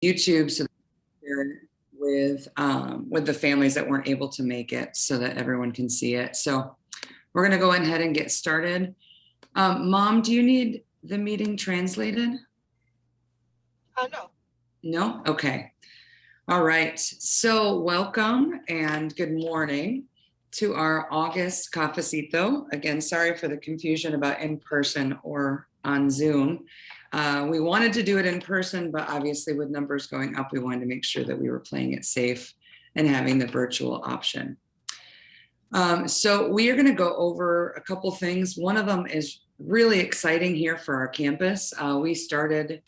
YouTube so with the families that weren't able to make it so that everyone can see it. So we're going to go ahead and get started. Mom, do you need the meeting translated? No. No? Okay. All right. So welcome and good morning to our August Cafecito. Again, sorry for the confusion about in person or on Zoom. We wanted to do it in person, but obviously with numbers going up, we wanted to make sure that we were playing it safe and having the virtual option. So we are going to go over a couple things. One of them is really exciting here for our campus. We started,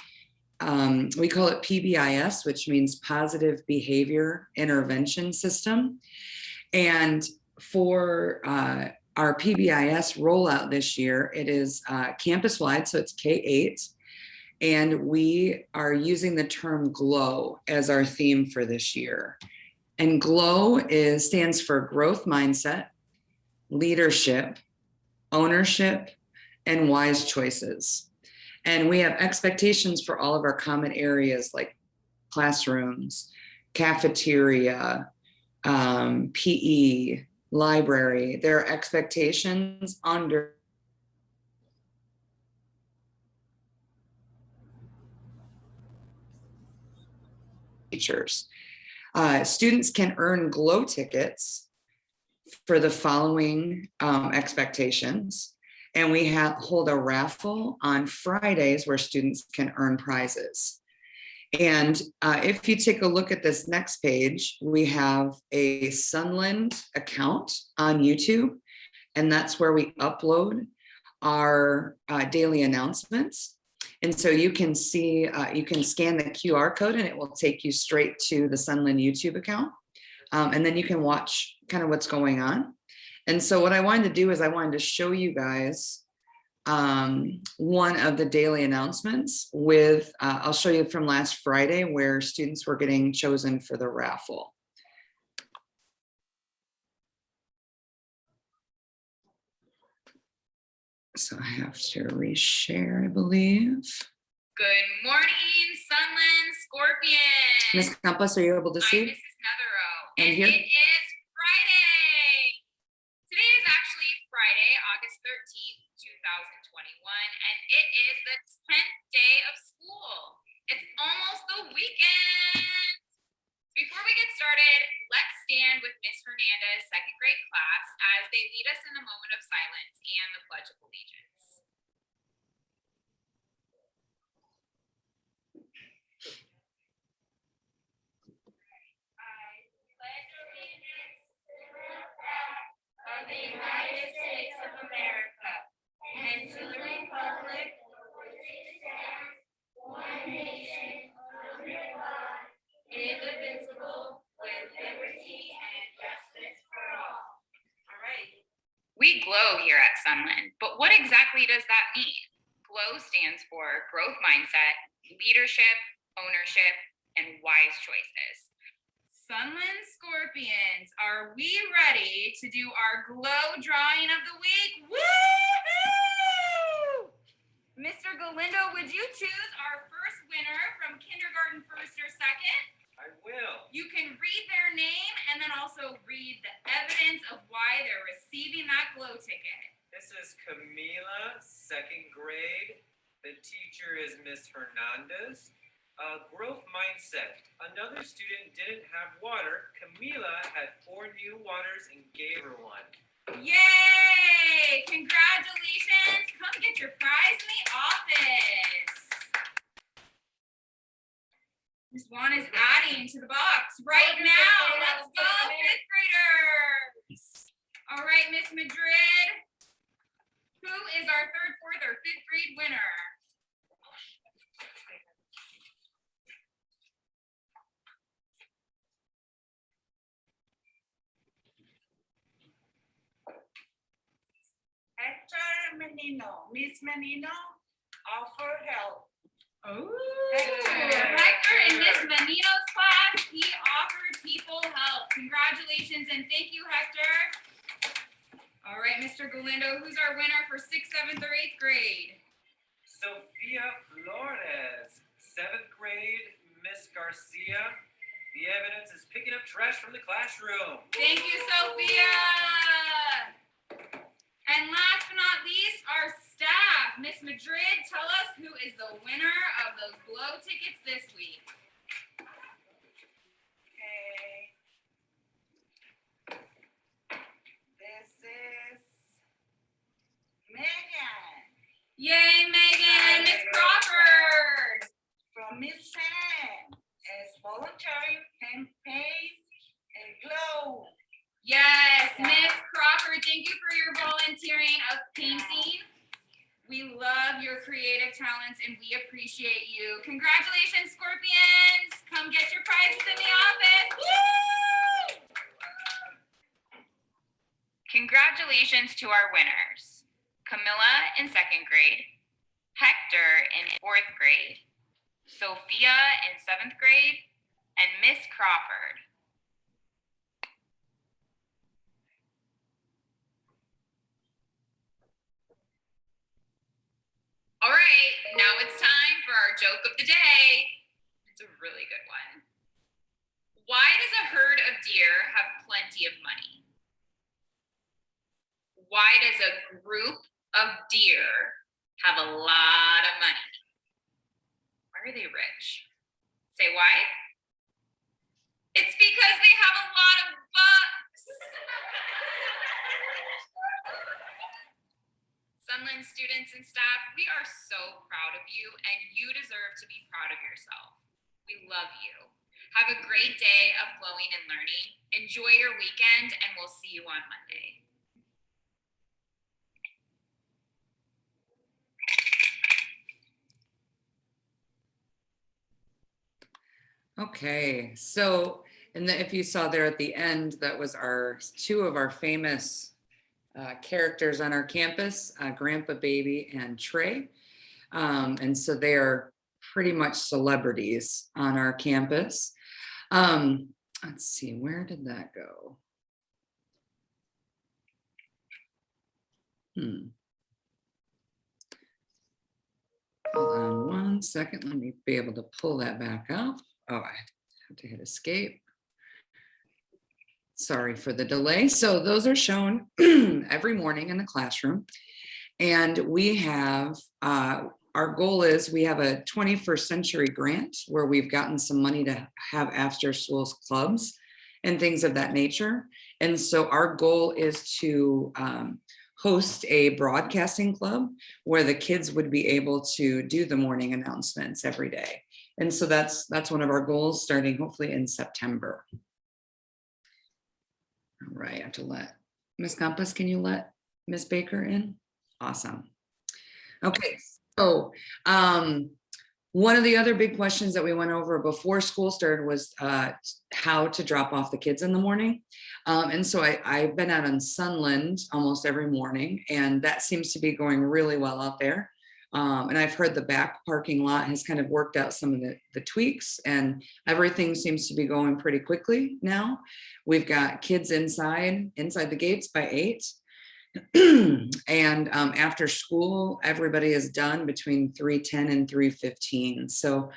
we call it PBIS, which means Positive Behavior Intervention System. And for our PBIS rollout this year, it is campus-wide, so it's K-8. And we are using the term G.L.O.W as our theme for this year. And G.L.O.W stands for growth mindset, leadership, ownership, and wise choices. And we have expectations for all of our common areas like classrooms, cafeteria, PE, library. There are expectations under teachers. Students can earn G.L.O.W tickets for the following expectations. And we hold a raffle on Fridays where students can earn prizes. And if you take a look at this next page, we have a Sunland account on YouTube, and that's where we upload our daily announcements. And so you can see, you can scan the QR code and it will take you straight to the Sunland YouTube account. And then you can watch kind of what's going on. And so what I wanted to do is I wanted to show you guys one of the daily announcements with, I'll show you from last Friday where students were getting chosen for the raffle. So I have to reshare, I believe. Good morning, Sunland Scorpions. Ms. Campos, are you able to see? I'm Mrs. Netherow, And and here? it is Friday. Today is actually Friday, August 13th, 2021, and it is the 10th day of school. It's almost the weekend. Before we get started, let's stand with Miss Hernandez's second grade class as they lead us in a moment of silence and the Pledge of Allegiance. I pledge allegiance to the flag of the United States of America and to the republic for which it stands, one nation, under God, indivisible, with liberty and justice for all. All right. We GLOW here at Sunland, but what exactly does that mean? GLOW stands for growth mindset, leadership, ownership, and wise choices. Sunland Scorpions, are we ready to do our GLOW drawing of the week? Woohoo! Mr. Galindo, would you choose our first winner from kindergarten first or second? I will. You can read their name and then also read the evidence of why they're receiving that GLOW ticket. This is Camila, second grade. The teacher is Miss Hernandez. Growth mindset. Another student didn't have water. Camila had 4 new waters and gave her one. Yay! Congratulations! Come get your prize in the office. Miss Juan is adding to the box right now. Let's go, 5th graders. All right, Miss Madrid. Who is our 3rd, 4th, or 5th grade winner? Hector Menino, Miss Menino, offer help. Oh, Hector in Miss Menino's class, he offered people help. Congratulations and thank you, Hector. All right, Mr. Galindo, who's our winner for 6th, 7th, or 8th grade? Sophia Flores, 7th grade, Miss Garcia. Marcia. The evidence is picking up trash from the classroom. Thank you, Sophia. And last but not least, our staff. Miss Madrid, tell us who is the winner of those G.L.O.W tickets this week. Okay. This is Megan Yay, Megan. Miss Crawford. from Miss Sam as voluntary campaign and G.L.O.W. Yes, Miss Crawford, thank you for your volunteering of painting. We love your creative talents and we appreciate you. Congratulations, Scorpions. Come get your prizes in the office. Woo! Congratulations to our winners. Camilla in 2nd grade, Hector in 4th grade, Sophia in 7th grade, and Miss Crawford. All right, now it's time for our joke of the day. It's a really good one. Why does a herd of deer have plenty of money? Why does a group of deer have a lot of money? Why are they rich? Say why? It's because they have a lot of bucks. Sunland students and staff, we are so proud of you and you deserve to be proud of yourself. We love you. Have a great day of glowing and learning. Enjoy your weekend and we'll see you on Monday. Okay, so if you saw there at the end, that was our 2 of our famous characters on our campus, Grandpa Baby and Trey. And so they are pretty much celebrities on our campus. Let's see, where did that go? Hold on 1 second. Let me be able to pull that back up. Oh, I have to hit escape. Sorry for the delay. So those are shown every morning in the classroom. And we have, our goal is we have a 21st century grant where we've gotten some money to have after schools clubs and things of that nature. And so our goal is to host a broadcasting club where the kids would be able to do the morning announcements every day. And so that's one of our goals starting hopefully in September. All right, I have to let Miss Campos, can you let Miss Baker in? Awesome. Okay, so one of the other big questions that we went over before school started was how to drop off the kids in the morning. And so I've been out on Sunland almost every morning, and that seems to be going really well out there. And I've heard the back parking lot has kind of worked out some of the tweaks, and everything seems to be going pretty quickly now. We've got kids inside the gates by 8. And after school, everybody is done between 3:10 and 3:15. So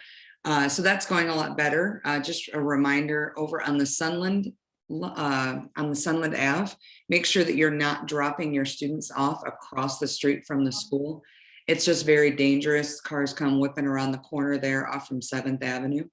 that's going a lot better. Just a reminder over on the Sunland Ave, make sure that you're not dropping your students off across the street from the school. It's just very dangerous. Cars come whipping around the corner there off from 7th Avenue.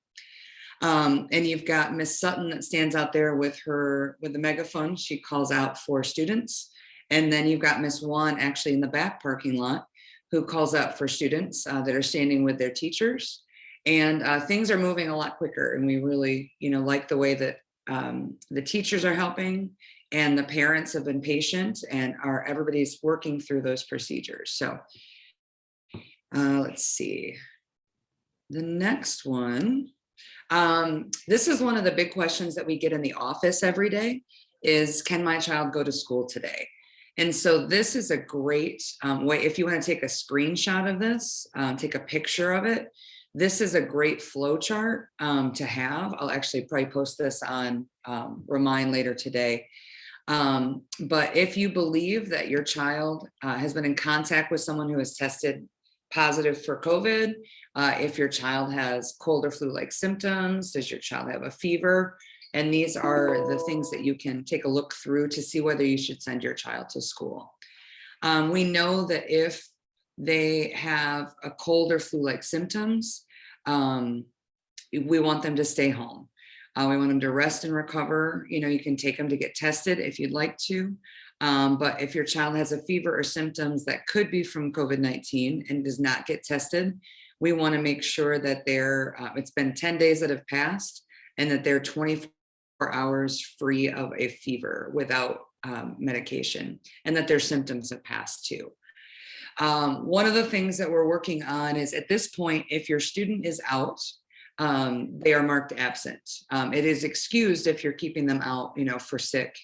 And you've got Miss Sutton that stands out there with the megaphone. She calls out for students. And then you've got Miss Juan actually in the back parking lot who calls out for students that are standing with their teachers. And things are moving a lot quicker. And we really, like the way that the teachers are helping and the parents have been patient and everybody's working through those procedures. So let's see. The next one. This is one of the big questions that we get in the office every day is, can my child go to school today? And so this is a great way, if you want to take a screenshot of this, take a picture of it. This is a great flow chart to have. I'll actually probably post this on Remind later today. But if you believe that your child has been in contact with someone who has tested positive for COVID. If your child has cold or flu-like symptoms, does your child have a fever? And these are the things that you can take a look through to see whether you should send your child to school. We know that if they have a cold or flu-like symptoms, we want them to stay home. We want them to rest and recover. You know, you can take them to get tested if you'd like to. But if your child has a fever or symptoms that could be from COVID-19 and does not get tested, we want to make sure that it's been 10 days that have passed and that they're 24 hours free of a fever without medication, and that their symptoms have passed too. One of the things that we're working on is, at this point, if your student is out, they are marked absent. It is excused if you're keeping them out, you know, for sick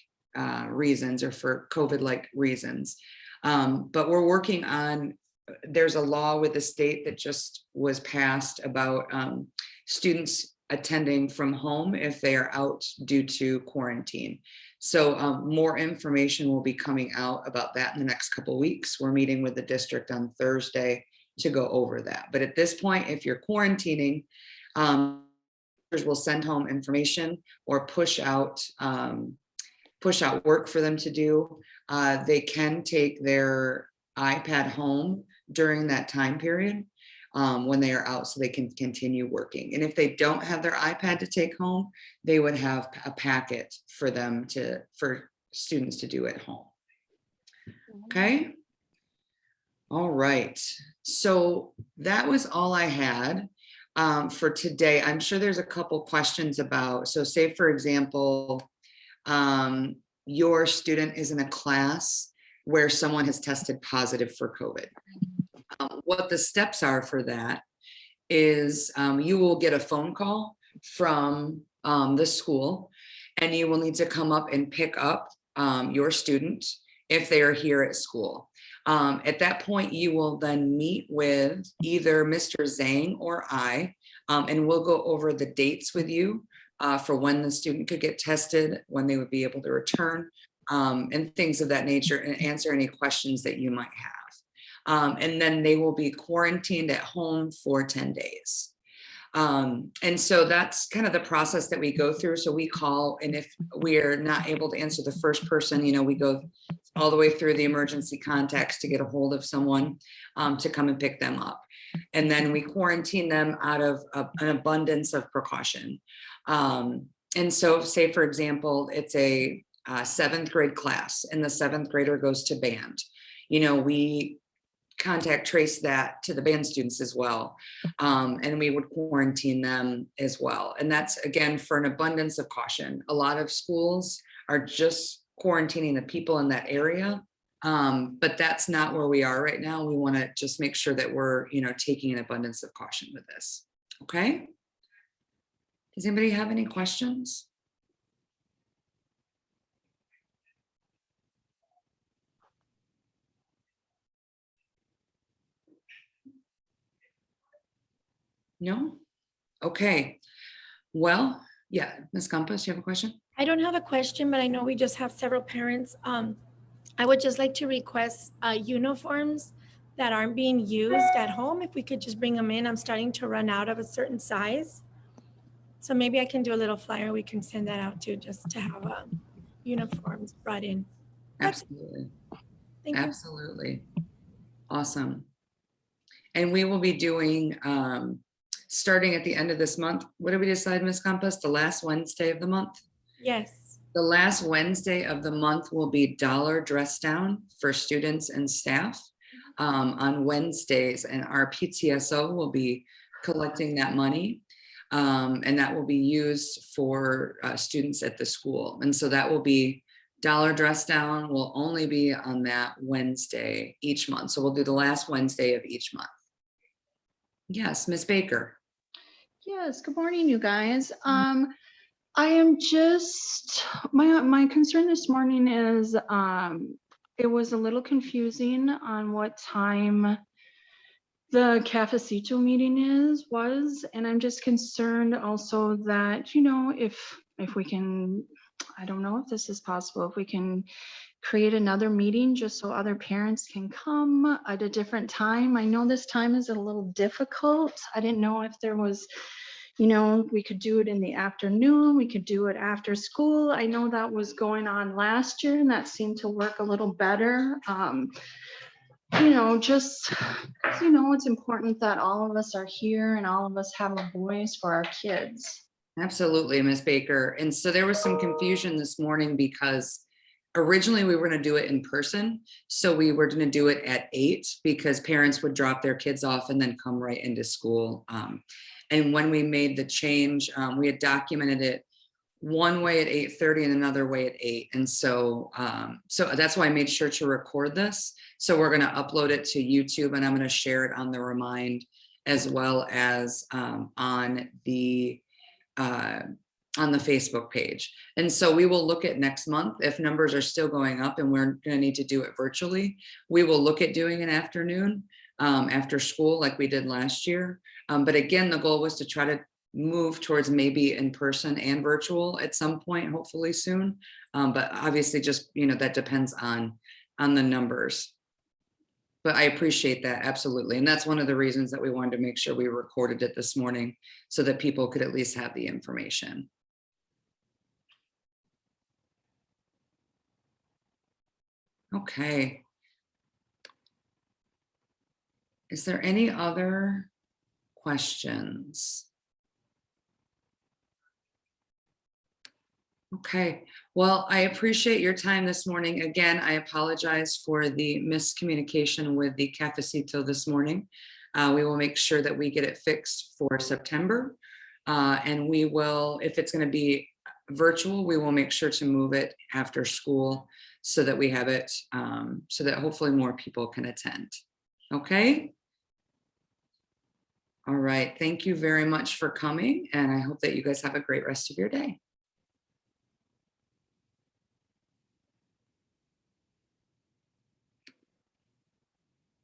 reasons or for COVID-like reasons. But we're working on, there's a law with the state that just was passed about students attending from home if they are out due to quarantine. So more information will be coming out about that in the next couple of weeks. We're meeting with the district on Thursday to go over that. But at this point, if you're quarantining, we'll send home information or push out work for them to do. They can take their iPad home during that time period when they are out, so they can continue working. And if they don't have their iPad to take home, they would have a packet for them for students to do at home. Okay. All right. So that was all I had for today. I'm sure there's a couple questions about, so say for example, your student is in a class where someone has tested positive for COVID. What the steps are for that is you will get a phone call from the school, and you will need to come up and pick up your student if they are here at school. At that point, you will then meet with either Mr. Zhang or I, and we'll go over the dates with you for when the student could get tested, when they would be able to return, and things of that nature, and answer any questions that you might have. And then they will be quarantined at home for 10 days. And so that's kind of the process that we go through. So we call, and if we're not able to answer the first person, you know, we go all the way through the emergency contacts to get a hold of someone to come and pick them up. And then we quarantine them out of an abundance of precaution. And so say, for example, it's a 7th grade class and the 7th grader goes to band. You know, we contact trace that to the band students as well. And we would quarantine them as well. And that's, again, for an abundance of caution. A lot of schools are just quarantining the people in that area. But that's not where we are right now. We want to just make sure that we're, you know, taking an abundance of caution with this. Okay. Does anybody have any questions? No? Okay. Well, yeah, Ms. Campos, you have a question? I don't have a question, but I know we just have several parents. I would just like to request uniforms that aren't being used at home. If we could just bring them in, I'm starting to run out of a certain size. So maybe I can do a little flyer. We can send that out too, just to have uniforms brought in. Absolutely. Thank you. Absolutely. Awesome. And we will be doing, starting at the end of this month, what did we decide, Ms. Campos? The last Wednesday of the month? Yes. The last Wednesday of the month will be dollar dress down for students and staff on Wednesdays, and our PTSO will be collecting that money, and that will be used for students at the school. And so that will be dollar dress down will only be on that Wednesday each month. So we'll do the last Wednesday of each month. Yes, Ms. Baker. Yes, good morning, you guys. I am just, my concern this morning is it was a little confusing on what time the Cafecito meeting was, and I'm just concerned also that, you know, if we can I don't know if this is possible, if we can create another meeting just so other parents can come at a different time. I know this time is a little difficult. I didn't know if there was, we could do it in the afternoon, we could do it after school. I know that was going on last year and that seemed to work a little better. Just, it's important that all of us are here and all of us have a voice for our kids. Absolutely, Ms. Baker. And so there was some confusion this morning because originally we were going to do it in person. So we were going to do it at 8 because parents would drop their kids off and then come right into school. And when we made the change, we had documented it one way at 8:30 and another way at 8. And so that's why I made sure to record this. So we're going to upload it to YouTube and I'm going to share it on the Remind as well as on the Facebook page. And so we will look at next month if numbers are still going up and we're going to need to do it virtually. We will look at doing an afternoon after school like we did last year. But again, the goal was to try to move towards maybe in person and virtual at some point, hopefully soon. But obviously just, that depends on the numbers. But I appreciate that, absolutely. And that's one of the reasons that we wanted to make sure we recorded it this morning so that people could at least have the information. Okay. Is there any other questions? Okay, well, I appreciate your time this morning. Again, I apologize for the miscommunication with the Cafecito this morning. We will make sure that we get it fixed for September. And we will, if it's going to be virtual, we will make sure to move it after school so that we have it, so that hopefully more people can attend. Okay? All right, thank you very much for coming. And I hope that you guys have a great rest of your day.